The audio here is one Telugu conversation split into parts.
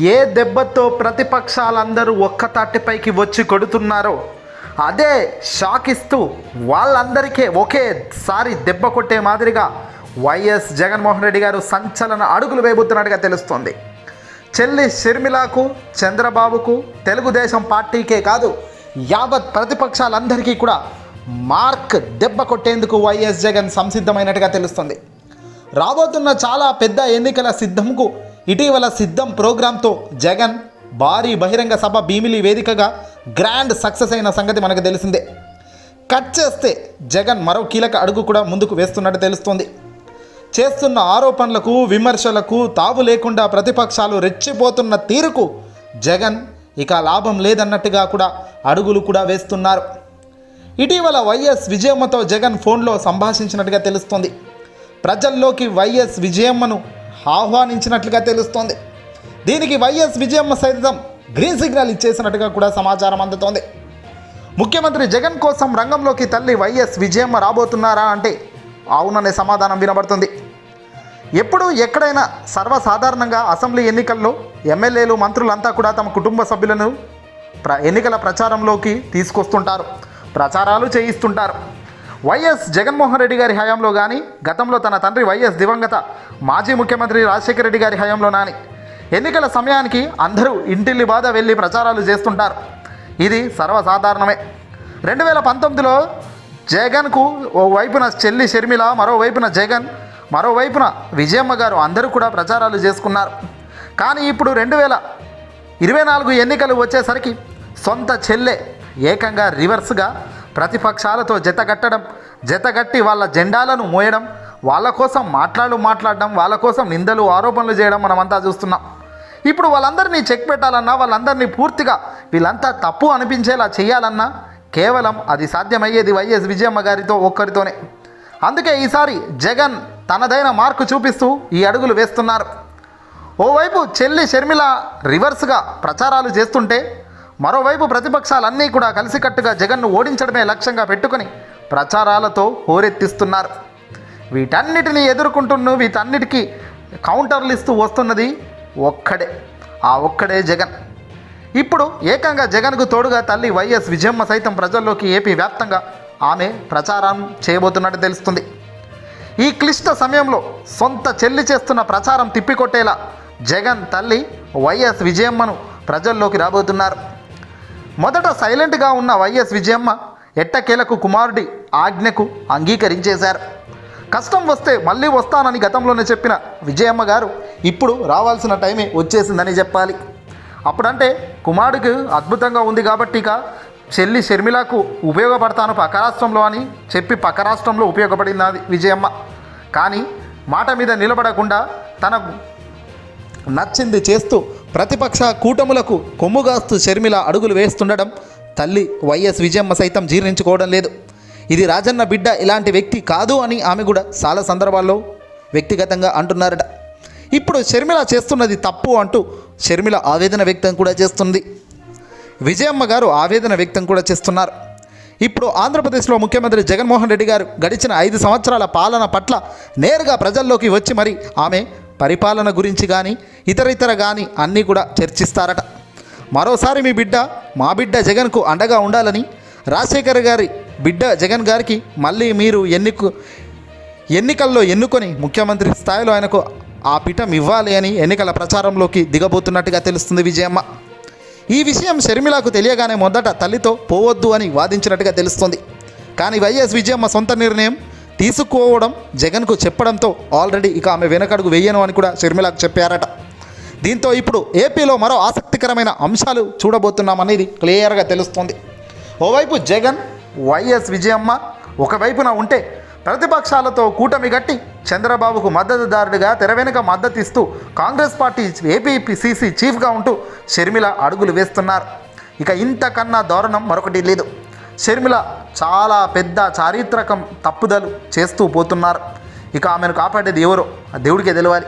ఏ దెబ్బతో ప్రతిపక్షాలందరూ ఒక్క తాటిపైకి వచ్చి కొడుతున్నారో అదే షాక్ ఇస్తూ వాళ్ళందరికీ ఒకేసారి దెబ్బ కొట్టే మాదిరిగా వైఎస్ జగన్మోహన్ రెడ్డి గారు సంచలన అడుగులు వేయబోతున్నట్టుగా తెలుస్తోంది. చెల్లి షర్మిలకు, చంద్రబాబుకు, తెలుగుదేశం పార్టీకే కాదు యావత్ ప్రతిపక్షాలందరికీ కూడా మార్క్ దెబ్బ కొట్టేందుకు వైఎస్ జగన్ సంసిద్ధమైనట్టుగా తెలుస్తుంది. రాబోతున్న చాలా పెద్ద ఎన్నికల సిద్ధంకు ఇటీవల సిద్ధం ప్రోగ్రాంతో జగన్ భారీ బహిరంగ సభ భీమిలి వేదికగా గ్రాండ్ సక్సెస్ అయిన సంగతి మనకు తెలిసిందే. కట్ చేస్తే జగన్ మరో కీలక అడుగు కూడా ముందుకు వేస్తున్నట్టు తెలుస్తోంది. చేస్తున్న ఆరోపణలకు, విమర్శలకు తావు లేకుండా ప్రతిపక్షాలు రెచ్చిపోతున్న తీరుకు జగన్ ఇక లాభం లేదన్నట్టుగా కూడా అడుగులు కూడా వేస్తున్నారు. ఇటీవల వైఎస్ విజయమ్మతో జగన్ ఫోన్లో సంభాషించినట్టుగా తెలుస్తోంది. ప్రజల్లోకి వైఎస్ విజయమ్మను ఆహ్వానించినట్లుగా తెలుస్తోంది. దీనికి వైఎస్ విజయమ్మ సైతం గ్రీన్ సిగ్నల్ ఇచ్చేసినట్టుగా కూడా సమాచారం అందుతోంది. ముఖ్యమంత్రి జగన్ కోసం రంగంలోకి తల్లి వైఎస్ విజయమ్మ రాబోతున్నారా అంటే అవుననే సమాధానం వినబడుతుంది. ఎప్పుడు ఎక్కడైనా సర్వసాధారణంగా అసెంబ్లీ ఎన్నికల్లో ఎమ్మెల్యేలు, మంత్రులంతా కూడా తమ కుటుంబ సభ్యులను ఎన్నికల ప్రచారంలోకి తీసుకొస్తుంటారు, ప్రచారాలు చేయిస్తుంటారు. వైఎస్ జగన్మోహన్ రెడ్డి గారి హయాంలో కానీ, గతంలో తన తండ్రి వైఎస్ దివంగత మాజీ ముఖ్యమంత్రి రాజశేఖర రెడ్డి గారి హయాంలో కానీ ఎన్నికల సమయానికి అందరూ ఇంటిల్లి బాధ వెళ్ళి ప్రచారాలు చేస్తుంటారు. ఇది సర్వసాధారణమే. 2019లో జగన్కు ఓవైపున చెల్లి షర్మిల, మరోవైపున జగన్, మరోవైపున విజయమ్మ గారు అందరూ కూడా ప్రచారాలు చేసుకున్నారు. కానీ ఇప్పుడు 2024 ఎన్నికలు వచ్చేసరికి సొంత చెల్లె ఏకంగా రివర్స్గా ప్రతిపక్షాలతో జతగట్టి వాళ్ళ జెండాలను మోయడం, వాళ్ళ కోసం మాట్లాడడం, వాళ్ళ కోసం నిందలు, ఆరోపణలు చేయడం మనమంతా చూస్తున్నాం. ఇప్పుడు వాళ్ళందరినీ చెక్ పెట్టాలన్నా, వాళ్ళందరినీ పూర్తిగా వీళ్ళంతా తప్పు అనిపించేలా చేయాలన్నా కేవలం అది సాధ్యమయ్యేది వైఎస్ విజయమ్మ గారితో ఒక్కరితోనే. అందుకే ఈసారి జగన్ తనదైన మార్కు చూపిస్తూ ఈ అడుగులు వేస్తున్నారు. ఓవైపు చెల్లి షర్మిల రివర్స్గా ప్రచారాలు చేస్తుంటే, మరోవైపు ప్రతిపక్షాలన్నీ కూడా కలిసికట్టుగా జగన్ను ఓడించడమే లక్ష్యంగా పెట్టుకొని ప్రచారాలతో హోరెత్తిస్తున్నారు. వీటన్నిటిని ఎదుర్కొంటున్న, వీటన్నిటికీ కౌంటర్లు ఇస్తూ వస్తున్నది ఒక్కడే జగన్. ఇప్పుడు ఏకంగా జగన్కు తోడుగా తల్లి వైఎస్ విజయమ్మ సైతం ప్రజల్లోకి ఏపీ వ్యాప్తంగా ఆమె ప్రచారం చేయబోతున్నట్టు తెలుస్తుంది. ఈ క్లిష్ట సమయంలో సొంత చెల్లి చేస్తున్న ప్రచారం తిప్పికొట్టేలా జగన్ తల్లి వైఎస్ విజయమ్మను ప్రజల్లోకి రాబోతున్నారు. మొదట సైలెంట్గా ఉన్న వైఎస్ విజయమ్మ ఎట్టకేలకు కుమారుడి ఆజ్ఞకు అంగీకరించేశారు. కష్టం వస్తే మళ్ళీ వస్తానని గతంలోనే చెప్పిన విజయమ్మ గారు ఇప్పుడు రావాల్సిన టైమే వచ్చేసిందని చెప్పాలి. అప్పుడంటే కుమారుడికి అద్భుతంగా ఉంది కాబట్టి ఇక చెల్లి షర్మిలకు ఉపయోగపడతాను పక్క రాష్ట్రంలో అని చెప్పి పక్క రాష్ట్రంలో ఉపయోగపడింది విజయమ్మ. కానీ మాట మీద నిలబడకుండా తనకు నచ్చింది చేస్తూ ప్రతిపక్ష కూటములకు కొమ్ముగాస్తూ షర్మిల అడుగులు వేస్తుండడం తల్లి వైఎస్ విజయమ్మ సైతం జీర్ణించుకోవడం లేదు. ఇది రాజన్న బిడ్డ ఇలాంటి వ్యక్తి కాదు అని ఆమె కూడా చాలా సందర్భాల్లో వ్యక్తిగతంగా అంటున్నారట. ఇప్పుడు షర్మిల చేస్తున్నది తప్పు అంటూ షర్మిల ఆవేదన వ్యక్తం కూడా చేస్తుంది. విజయమ్మ గారు ఆవేదన వ్యక్తం కూడా చేస్తున్నారు. ఇప్పుడు ఆంధ్రప్రదేశ్లో ముఖ్యమంత్రి జగన్మోహన్ రెడ్డి గారు గడిచిన 5 సంవత్సరాల పాలన పట్ల నేరుగా ప్రజల్లోకి వచ్చి మరి ఆమె పరిపాలన గురించి కానీ ఇతర కానీ అన్నీ కూడా చర్చిస్తారట. మరోసారి మా బిడ్డ జగన్కు అండగా ఉండాలని, రాజశేఖర్ గారి బిడ్డ జగన్ గారికి మళ్ళీ మీరు ఎన్నికల్లో ఎన్నుకొని ముఖ్యమంత్రి స్థాయిలో ఆయనకు ఆ పీఠం ఇవ్వాలి అని ఎన్నికల ప్రచారంలోకి దిగబోతున్నట్టుగా తెలుస్తుంది విజయమ్మ. ఈ విషయం షర్మిలకు తెలియగానే మొదట తల్లితో పోవద్దు అని వాదించినట్టుగా తెలుస్తుంది. కానీ వైఎస్ విజయమ్మ సొంత నిర్ణయం తీసుకోవడం జగన్కు చెప్పడంతో ఆల్రెడీ ఇక ఆమె వెనకడుగు వేయను అని కూడా షర్మిలకు చెప్పారట. దీంతో ఇప్పుడు ఏపీలో మరో ఆసక్తికరమైన అంశాలు చూడబోతున్నామనేది క్లియర్గా తెలుస్తుంది. ఓవైపు జగన్, వైఎస్ విజయమ్మ ఒకవైపున ఉంటే, ప్రతిపక్షాలతో కూటమి గట్టి చంద్రబాబుకు మద్దతుదారుడిగా తెర వెనుక మద్దతిస్తూ కాంగ్రెస్ పార్టీ ఏపీసీసీ చీఫ్గా ఉంటూ షర్మిల అడుగులు వేస్తున్నారు. ఇక ఇంతకన్నా దారుణం మరొకటి లేదు. షర్మిల చాలా పెద్ద చారిత్రకం తప్పుదలు చేస్తూ పోతున్నారు. ఇక ఆమెను కాపాడేది ఎవరో దేవుడికే తెలియాలి.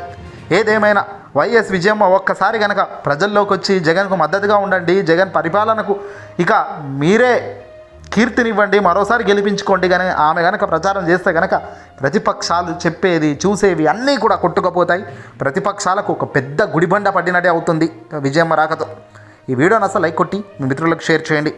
ఏదేమైనా వైఎస్ విజయమ్మ ఒక్కసారి కనుక ప్రజల్లోకి వచ్చి జగన్కు మద్దతుగా ఉండండి, జగన్ పరిపాలనకు ఇక మీరే కీర్తినివ్వండి, మరోసారి గెలిపించుకోండి. కానీ ఆమె కనుక ప్రచారం చేస్తే కనుక ప్రతిపక్షాలు చెప్పేది చూసేవి అన్నీ కూడా కొట్టుకుపోతాయి. ప్రతిపక్షాలకు ఒక పెద్ద గుడిబండ పడినట్టే అవుతుంది విజయమ్మ రాకతో. ఈ వీడియోని అసలు లైక్ కొట్టి మీ మిత్రులకు షేర్ చేయండి.